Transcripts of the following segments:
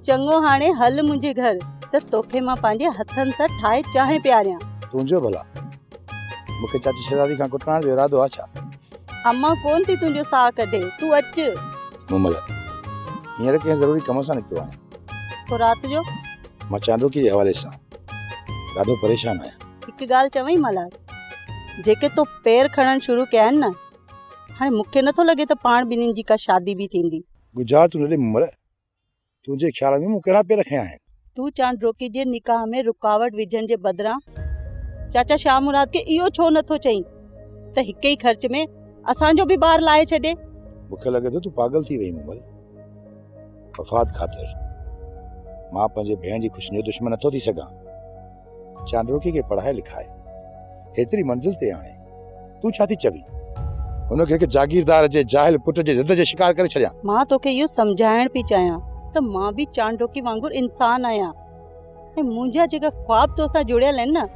चङो हाणे हल मुंहिंजे घर त तोखे मां पंहिंजे हथनि सां ठाहे चाहे पियारियां। तुंहिंजो भला मूंखे चाची शहज़ादी खां कुटण जो इरादो आहे छा? अम्मा कोन थी तुंहिंजो साह कढे, तूं अच। मुमल हींअर कंहिं ज़रूरी कम सां निकितो आहियां। तो राति जो मां चांडोकी जे हवाले सां ॾाढो परेशान आहियां। हिकु ॻाल्हि चवई मल्हार, जेके तो पेर खणणु शुरू कया आहिनि न, हाणे मूंखे नथो लॻे त पाण ॿिन्हिनि जी का शादी बि थींदी। गुज़ार तूं ॾे मुमल, तुंहिंजे ख़्याल में मूं कहिड़ा पेर खयां आहिनि? तूं चांडोकी जे निकाह में रुकावट विझण जे बदिरां चाचा शाह मुराद खे इहो छो नथो चई त हिक ई ख़र्च में असांजो बि ॿार लाहे छॾे? मूंखे लॻे थो तूं पागल थी वई मुमल। वफ़ाद ख़ातिर मां पंहिंजे भेण जी ख़ुशी जो दुश्मन नथो थी सघां। चांडोकी खे पढ़ाए लिखाए हेतिरी मंज़िल ते आणे तूं छा थी चवी? हुनखे हिकु जागीरदार जे जाहिल पुट जे ज़िद जे शिकार करे छॾियां? मां तोखे इहो सम्झाइण पई चाहियां त मां बि चांडोकी वांगुरु इंसान आहियां ऐं मुंहिंजा जेका ख्वाब तोसां जुड़ियल आहिनि न,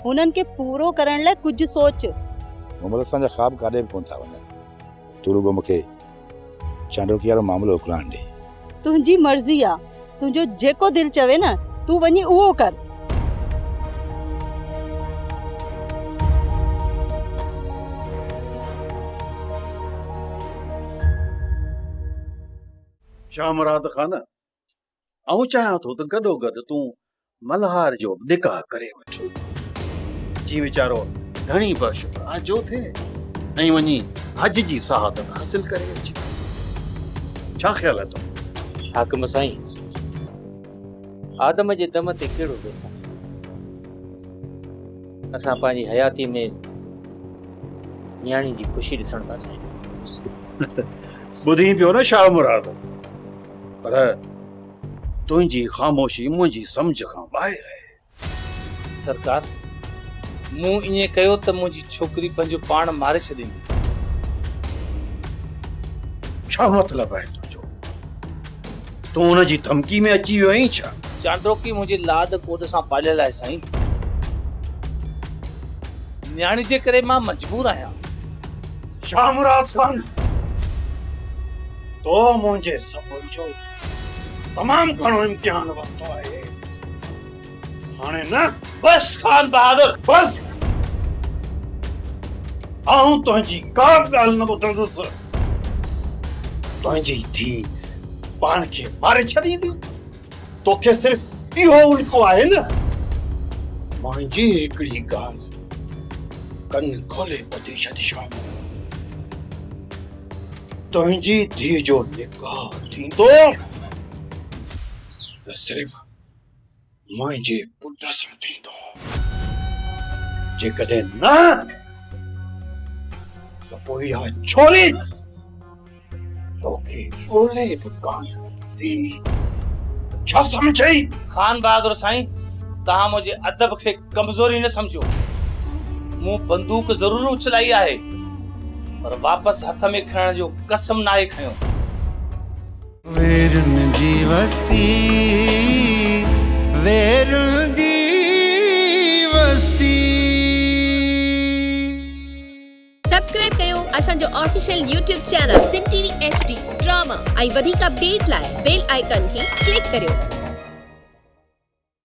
हुननि खे पूरो करण लाइ कुझु सोच। मुमल असांजा ख्वाब काॾे बि कोन था वञनि। तूं रुगो मूंखे चांडोकी वारो मामलो उकलाइण ॾे। तुंहिंजी मर्ज़ी आहे, तुंहिंजो जेको दिलि चवे न तूं वञी उहो कर। शाह मुराद खान, आऊं चाहियां थो त गॾो गॾु तूं मल्हार जो निकाह करे वठो, जी वीचारो धणी बख़्श आजो थिए ऐं वञी हज जी सआदत हासिल करे अचे। छा ख़्याल आहे तो? हाकिम साईं, आदम जे दम ते कहिड़ो ॾिसां? असां पंहिंजी हयाती में न्याणी जी ख़ुशी ॾिसण था चाहियूं। ॿुधी पियो न शाह मुराद, पर तुंहिंजी ख़ामोशी मुंहिंजी सम्झ खां ॿाहिरि आहे। सरकार, मूं ईअं कयो त मुंहिंजी छोकिरी पंहिंजो पाण मारे छॾींदी। छा मतिलबु आहे तुंहिंजो? तूं हुनजी धमकी में अची वियो आहीं छा? चांडोकी मुंहिंजे लाद कोड सां पालियल आहे साईं। न्याणी जे करे मां मजबूर आहियां। शाह मुराद खान, तो मुंहिंजे सफ़र जो तमामु घणो इम्तिहान वरितो आहे। हाणे न बस खान बहादुर, बस। आऊं तुंहिंजी का बि ॻाल्हि न ॿुधंदुसि। तुंहिंजी धीउ पाण खे मारे छॾींदी? तोखे सिर्फ़ इहो उल्को आहे न? मुंहिंजी हिकिड़ी ॻाल्हि कन खोले ॿुधी छॾ शाह। तुंहिंजी धीउ जो निकाह थींदो त सिर्फ़ मुंहिंजे पुट सां थींदो। जेकॾहिं न त पोइ इहा छोरी तोखे ॻोल्हे बि कान ईंदी। छा सम्झई? खान बहादुर साईं, तव्हां मुंहिंजे अदब खे कमज़ोरी न सम्झो। मूं बंदूक ज़रूर उछलाई आहे, पर वापसि हथ में खणण जो कसम नाहे खयो। वेरुन जी वस्ती, वेरुन जी वस्ती। सब्सक्राइब कयो असांजो official YouTube channel Singh TV HD drama ऐं वधीक अपडेट लाइ बेल आइकन खे क्लिक करियो।